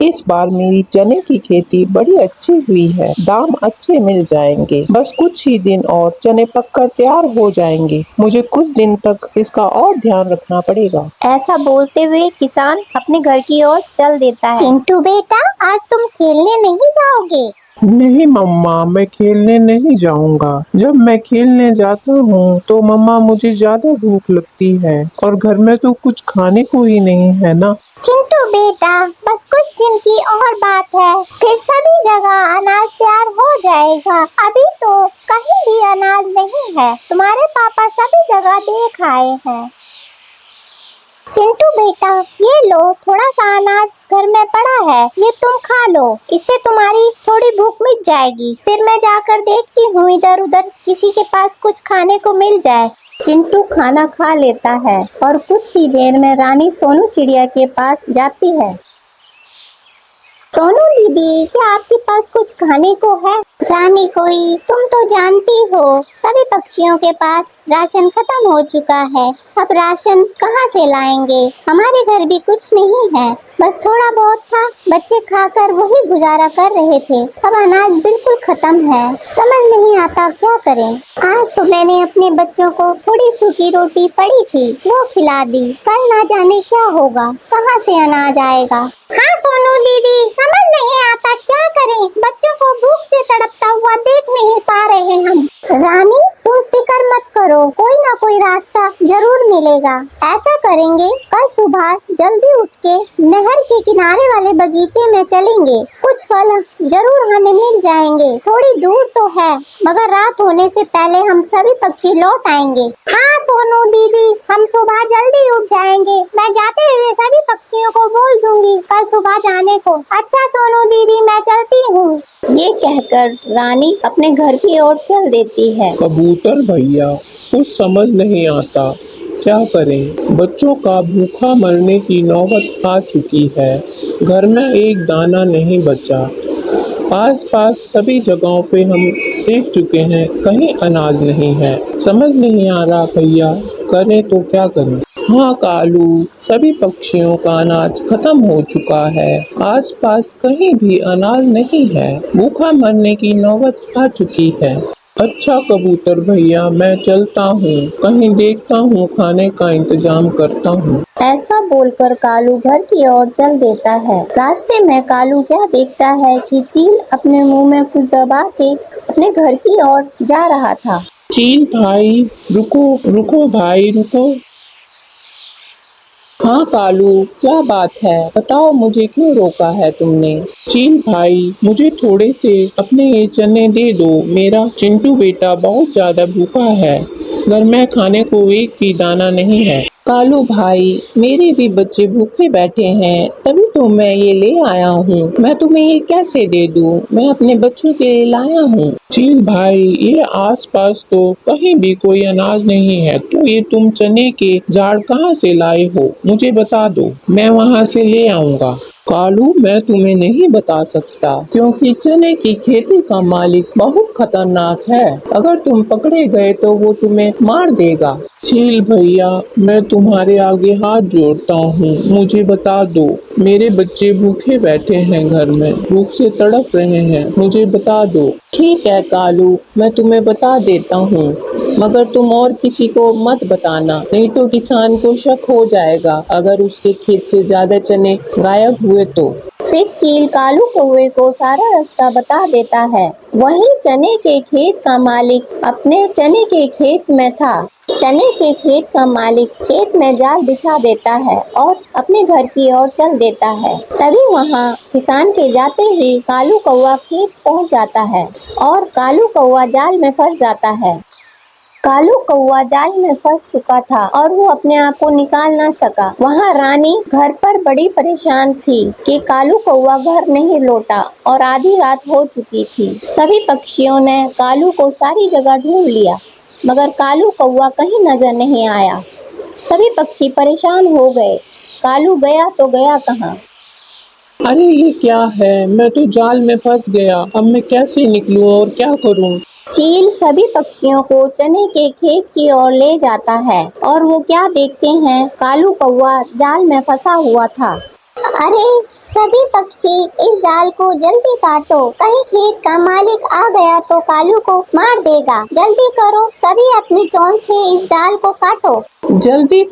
इस बार मेरी चने की खेती बड़ी अच्छी हुई है, दाम अच्छे मिल जाएंगे। बस कुछ ही दिन और चने पककर तैयार हो जाएंगे। मुझे कुछ दिन तक इसका और ध्यान रखना पड़ेगा। ऐसा बोलते हुए किसान अपने घर की ओर चल देता है। चिंटू बेटा, आज तुम खेलने नहीं जाओगे? नहीं मम्मा, मैं खेलने नहीं जाऊंगा। जब मैं खेलने जाता हूँ तो मम्मा मुझे ज्यादा भूख लगती है और घर में तो कुछ खाने को ही नहीं है ना। चिंटू बेटा, बस कुछ दिन की और बात है, फिर सभी जगह अनाज तैयार हो जाएगा। अभी तो कहीं भी अनाज नहीं है, तुम्हारे पापा सभी जगह देख आए हैं। चिंटू बेटा, ये लो, थोड़ा सा अनाज घर में पड़ा है, ये तुम खा लो, इससे तुम्हारी थोड़ी भूख मिट जाएगी। फिर मैं जाकर देखती हूँ इधर उधर किसी के पास कुछ खाने को मिल जाए। चिंटू खाना खा लेता है और कुछ ही देर में रानी सोनू चिड़िया के पास जाती है। सोनू दीदी, क्या आपके पास कुछ खाने को है? रानी कोई, तुम तो जानती हो सभी पक्षियों के पास राशन खत्म हो चुका है। अब राशन कहाँ से लाएंगे? हमारे घर भी कुछ नहीं है, बस थोड़ा बहुत था, बच्चे खाकर वही गुजारा कर रहे थे। अब अनाज बिल्कुल खत्म है, समझ नहीं आता क्या करें। आज तो मैंने अपने बच्चों को थोड़ी सूखी रोटी पड़ी थी, वो खिला दी। कल ना जाने क्या होगा, कहाँ से अनाज आएगा। हाँ सोनू दीदी, समझ नहीं आता क्या करें, बच्चों को भूख से तड़पता हुआ देख नहीं पा रहे हम। रानी, तुम फिक्र मत करो, कोई ना कोई रास्ता जरूर मिलेगा। ऐसा करेंगे, कल सुबह जल्दी उठ के नहर के किनारे वाले बगीचे में चलेंगे, कुछ फल जरूर हमें मिल जाएंगे। थोड़ी दूर तो है, मगर रात होने से पहले हम सभी पक्षी लौट आएंगे। हाँ सोनू दीदी, हम सुबह जल्दी उठ जाएंगे, मैं जाते हुए सभी पक्षियों को बोल दूंगी कल सुबह जाने को। अच्छा सोनू दीदी, मैं चलती हूँ। ये कहकर रानी अपने घर की ओर चल देती है। कबूतर भैया, कुछ समझ नहीं आता, क्या करें? बच्चों का भूखा मरने की नौबत आ चुकी है। घर में एक दाना नहीं बचा। आस-पास सभी जगहों पे हम देख चुके हैं, कहीं अनाज नहीं है। समझ नहीं आ रहा भैया, करें तो क्या करें? हाँ कालू, सभी पक्षियों का अनाज खत्म हो चुका है। आस-पास कहीं भी अनाज नहीं है। भूखा मरने की नौबत आ चुकी है। अच्छा कबूतर भैया, मैं चलता हूँ, कहीं देखता हूँ, खाने का इंतजाम करता हूँ। ऐसा बोलकर कालू घर की ओर चल देता है। रास्ते में कालू क्या देखता है कि चील अपने मुंह में कुछ दबा के अपने घर की ओर जा रहा था। चील भाई, रुको रुको भाई रुको। हाँ कालू, क्या बात है? बताओ मुझे क्यों रोका है तुमने? चील भाई, मुझे थोड़े से अपने ये चने दे दो। मेरा चिंटू बेटा बहुत ज्यादा भूखा है। घर में खाने को एक भी दाना नहीं है। कालू भाई, मेरे भी बच्चे भूखे बैठे हैं, तभी तो मैं ये ले आया हूँ। मैं तुम्हें ये कैसे दे दूँ? मैं अपने बच्चों के लिए लाया हूँ। चील भाई, ये आसपास तो कहीं भी कोई अनाज नहीं है, तो ये तुम चने के झाड़ कहाँ से लाए हो? मुझे बता दो, मैं वहाँ से ले आऊँगा। कालू, मैं तुम्हें नहीं बता सकता, क्योंकि चने की खेती का मालिक बहुत खतरनाक है। अगर तुम पकड़े गए तो वो तुम्हें मार देगा। चील भैया, मैं तुम्हारे आगे हाथ जोड़ता हूँ, मुझे बता दो। मेरे बच्चे भूखे बैठे हैं घर में, भूख से तड़प रहे हैं, मुझे बता दो। ठीक है कालू, मैं तुम्हें बता देता हूँ, मगर तुम और किसी को मत बताना, नहीं तो किसान को शक हो जाएगा अगर उसके खेत से ज्यादा चने गायब हुए तो। फिर चील कालू कौवे को सारा रास्ता बता देता है। वहीं चने के खेत का मालिक अपने चने के खेत में था। चने के खेत का मालिक खेत में जाल बिछा देता है और अपने घर की ओर चल देता है। तभी वहाँ किसान के जाते ही कालू कौवा खेत पहुँच जाता है और कालू कौवा जाल में फंस जाता है। कालू कौवा जाल में फंस चुका था और वो अपने आप को निकाल ना सका। वहाँ रानी घर पर बड़ी परेशान थी कि कालू कौवा घर नहीं लौटा और आधी रात हो चुकी थी। सभी पक्षियों ने कालू को सारी जगह ढूंढ लिया, मगर कालू कौवा कहीं नजर नहीं आया। सभी पक्षी परेशान हो गए, कालू गया तो गया कहाँ? अरे ये क्या है? मैं तो जाल में फंस गया, अब मैं कैसे निकलूं और क्या करूं? चील सभी पक्षियों को चने के खेत की ओर ले जाता है और वो क्या देखते हैं, कालू कौवा जाल में फंसा हुआ था। अरे सभी पक्षी इस जाल को जल्दी काटो, कहीं खेत का मालिक आ गया तो कालू को मार देगा। जल्दी करो, सभी अपनी चोंच से इस जाल को काटो। जल्दी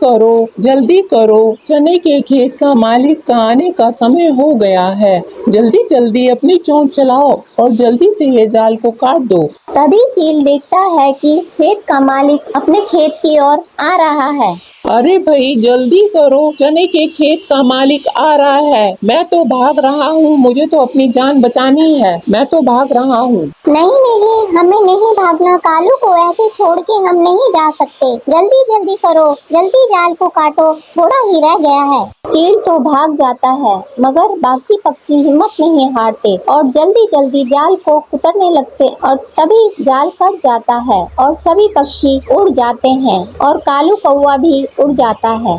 करो, चने के खेत का मालिक का आने का समय हो गया है। जल्दी जल्दी अपनी चोंच चलाओ और जल्दी से ये जाल को काट दो। तभी चील देखता है कि खेत का मालिक अपने खेत की ओर आ रहा है। अरे भाई जल्दी करो, चने के खेत का मालिक आ रहा है। मैं तो भाग रहा हूँ, मुझे तो अपनी जान बचानी है। मैं तो भाग रहा हूँ। नहीं नहीं, हमें नहीं भागना, कालू को ऐसे छोड़ के हम नहीं जा सकते। जल्दी जल्दी करो, जल्दी जाल को काटो, थोड़ा ही रह गया है। चील तो भाग जाता है, मगर बाकी पक्षी हिम्मत नहीं हारते और जल्दी जल्दी जाल को कुतरने लगते और तभी जाल फट जाता है और सभी पक्षी उड़ जाते हैं और कालू कौवा भी उड़ जाता है।